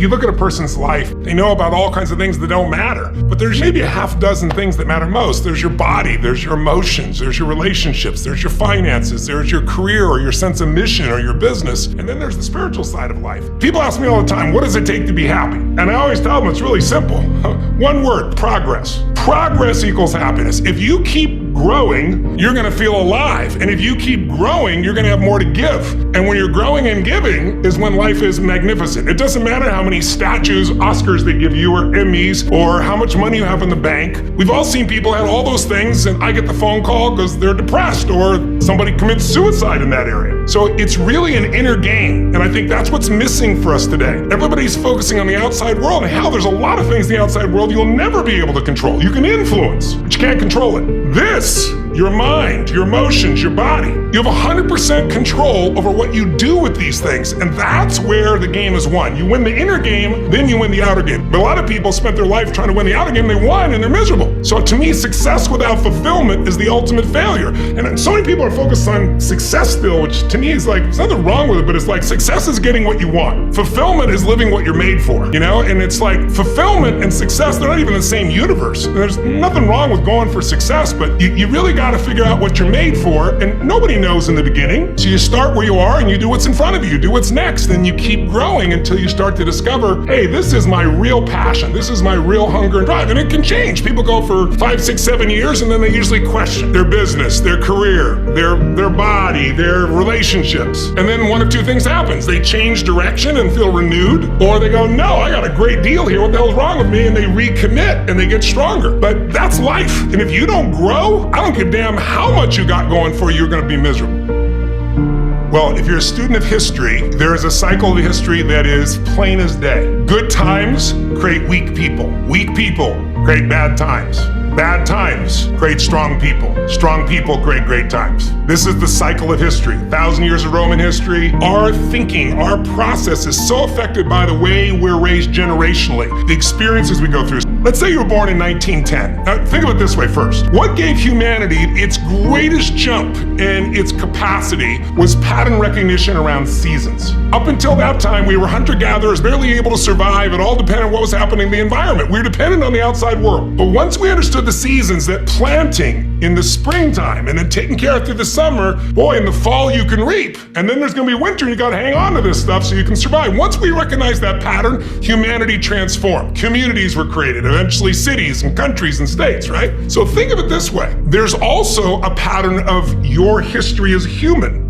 you look at a person's life, they know about all kinds of things that don't matter, but there's maybe a half dozen things that matter most. There's your body, there's your emotions, there's your relationships, there's your finances, there's your career or your sense of mission or your business, and then there's the spiritual side of life. People ask me all the time, what does it take to be happy? And I always tell them it's really simple. One word, progress. Progress equals happiness. If you keep growing, you're gonna feel alive. And if you keep growing, you're gonna have more to give. And when you're growing and giving is when life is magnificent. It doesn't matter how many statues, Oscars they give you, or Emmys, or how much money you have in the bank. We've all seen people have all those things, and I get the phone call because they're depressed or somebody commits suicide in that area. So it's really an inner game. And I think that's what's missing for us today. Everybody's focusing on the outside world, and hell, there's a lot of things in the outside world you'll never be able to control. You can influence, but you can't control it. This, your mind, your emotions, your body, you have 100% control over what you do with these things, and that's where the game is won. You win the inner game, then you win the outer game. But a lot of people spent their life trying to win the outer game, they won, and they're miserable. So to me, success without fulfillment is the ultimate failure. And so many people are focused on success still, which to me is like, there's nothing wrong with it, but it's like success is getting what you want. Fulfillment is living what you're made for, you know? And it's like fulfillment and success, they're not even the same universe. There's nothing wrong with going for success, but you really got to figure out what you're made for, and nobody knows in the beginning. So you start where you are and you do what's in front of you, you do what's next, and you keep growing until you start to discover, hey, this is my real passion, this is my real hunger and drive. And it can change. People go for 5, 6, 7 years, and then they usually question their business, their career, their body, their relationships. And then one of two things happens. They change direction and feel renewed, or they go, no, I got a great deal here, what the hell's wrong with me? And they recommit and they get stronger. But that's life. And if you don't grow, I don't give a damn how much you got going for you, you're gonna be miserable. Well, if you're a student of history, there is a cycle of history that is plain as day. Good times create weak people. Weak people create bad times. Bad times create strong people. Strong people create great times. This is the cycle of history. 1,000 years of Roman history. Our thinking, our process is so affected by the way we're raised generationally, the experiences we go through. Let's say you were born in 1910. Now, think of it this way first. What gave humanity its greatest jump in its capacity was pattern recognition around seasons. Up until that time, we were hunter-gatherers, barely able to survive. It all depended on what was happening in the environment. We were dependent on the outside world. But once we understood the seasons, that planting in the springtime and then taking care of through the summer, boy, in the fall you can reap. And then there's gonna be winter and you gotta hang on to this stuff so you can survive. Once we recognized that pattern, humanity transformed. Communities were created, eventually cities and countries and states, right? So think of it this way. There's also a pattern of your history as human.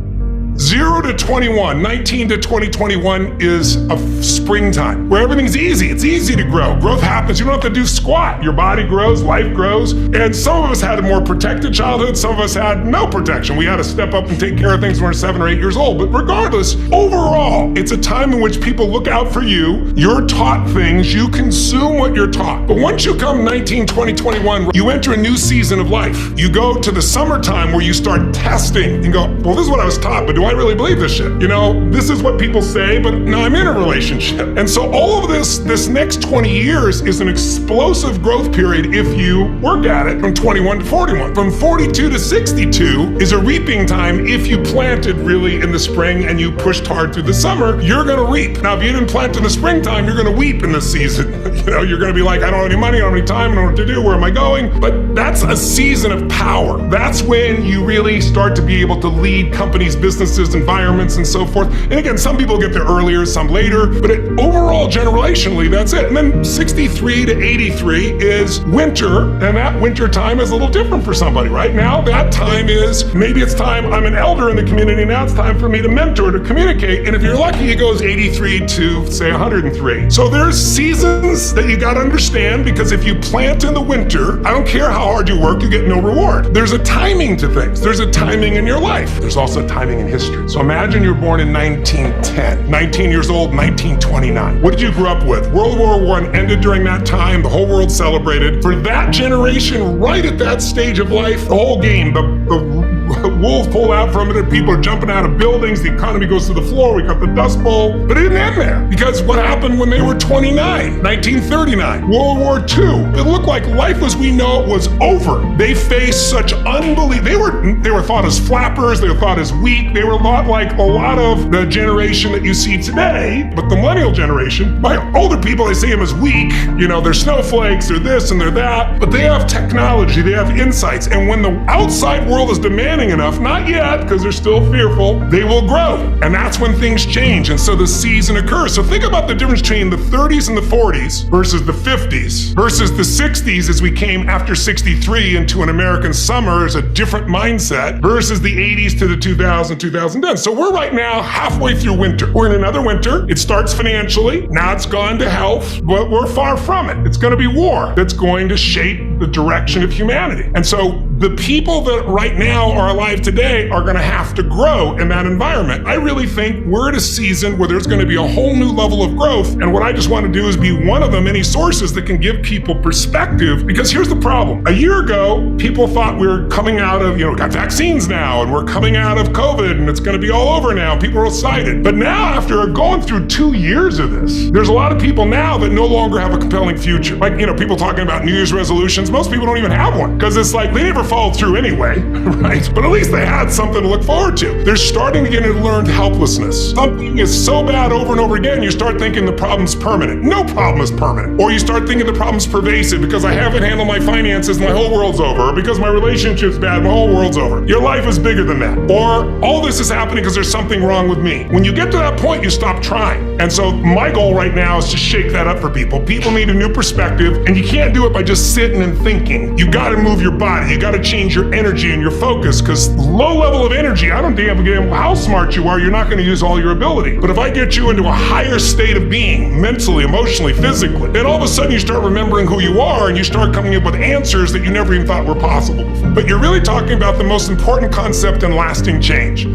0 to 21, 19 to 2021 is a springtime where everything's easy. It's easy to grow. Growth happens. You don't have to do squat. Your body grows, life grows. And some of us had a more protected childhood. Some of us had no protection. We had to step up and take care of things when we're 7 or 8 years old. But regardless, overall, it's a time in which people look out for you. You're taught things. You consume what you're taught. But once you come 19, 20, 21, you enter a new season of life. You go to the summertime where you start testing and go, well, this is what I was taught, but do I really believe this shit? You know, this is what people say, but now I'm in a relationship. And so all of this next 20 years is an explosive growth period if you work at it from 21 to 41. From 42 to 62 is a reaping time if you planted really in the spring and you pushed hard through the summer, you're gonna reap. Now, if you didn't plant in the springtime, you're gonna weep in this season. You know, you're gonna be like, I don't have any money, I don't have any time, I don't know what to do, where am I going? But that's a season of power. That's when you really start to be able to lead companies, businesses, environments, and so forth. And again, some people get there earlier, some later, but overall, generationally, that's it. And then 63 to 83 is winter, and that winter time is a little different for somebody. Right now, that time is, maybe it's time, I'm an elder in the community, now it's time for me to mentor, to communicate. And if you're lucky, it goes 83 to, say, 103. So there's seasons that you gotta understand, because if you plant in the winter, I don't care how hard you work, you get no reward. There's a timing to things. There's a timing in your life. There's also a timing in history. So imagine you're born in 1910, 19 years old, 1929. What did you grow up with? World War I ended during that time. The whole world celebrated. For that generation, right at that stage of life, the whole game, the wolves pull out from it and people are jumping out of buildings. The economy goes to the floor. We got the Dust Bowl. But it didn't end there, because what happened when they were 29? 1939, World War II. It looked like life as we know it was over. They faced such unbelievable. They were thought as flappers. They were thought as weak. They were a lot like a lot of the generation that you see today. But the millennial generation, by older people, they see them as weak. You know, they're snowflakes. They're this and they're that. But they have technology. They have insights. And when the outside world is demanding enough, not yet, because they're still fearful, they will grow. And that's when things change. And so the season occurs. So think about the difference between the 30s and the 40s versus the 50s versus the 60s as we came after 63 into an American summer as a different mindset versus the 80s to the 2000s, 2010. So we're right now halfway through winter. We're in another winter. It starts financially. Now it's gone to health, but we're far from it. It's going to be war that's going to shape the direction of humanity. And so the people that right now are alive today are going to have to grow in that environment. I really think we're at a season where there's going to be a whole new level of growth. And what I just want to do is be one of the many sources that can give people perspective. Because here's the problem. A year ago, people thought we were coming out of, got vaccines now, and we're coming out of COVID, and it's going to be all over now. People are excited. But now, after going through 2 years of this, there's a lot of people now that no longer have a compelling future. Like, people talking about New Year's resolutions. Most people don't even have one, because it's like they never followed through anyway, right? But at least they had something to look forward to. They're starting to get into learned helplessness. Something is so bad over and over again, you start thinking the problem's permanent. No problem is permanent. Or you start thinking the problem's pervasive because I haven't handled my finances, my whole world's over. Or because my relationship's bad, my whole world's over. Your life is bigger than that. Or all this is happening because there's something wrong with me. When you get to that point, you stop trying. And so my goal right now is to shake that up for people. People need a new perspective, and you can't do it by just sitting and thinking. You gotta move your body. You gotta change your energy and your focus, because low level of energy, I don't give a damn how smart you are, you're not gonna use all your ability. But if I get you into a higher state of being, mentally, emotionally, physically, then all of a sudden you start remembering who you are and you start coming up with answers that you never even thought were possible before. But you're really talking about the most important concept in lasting change.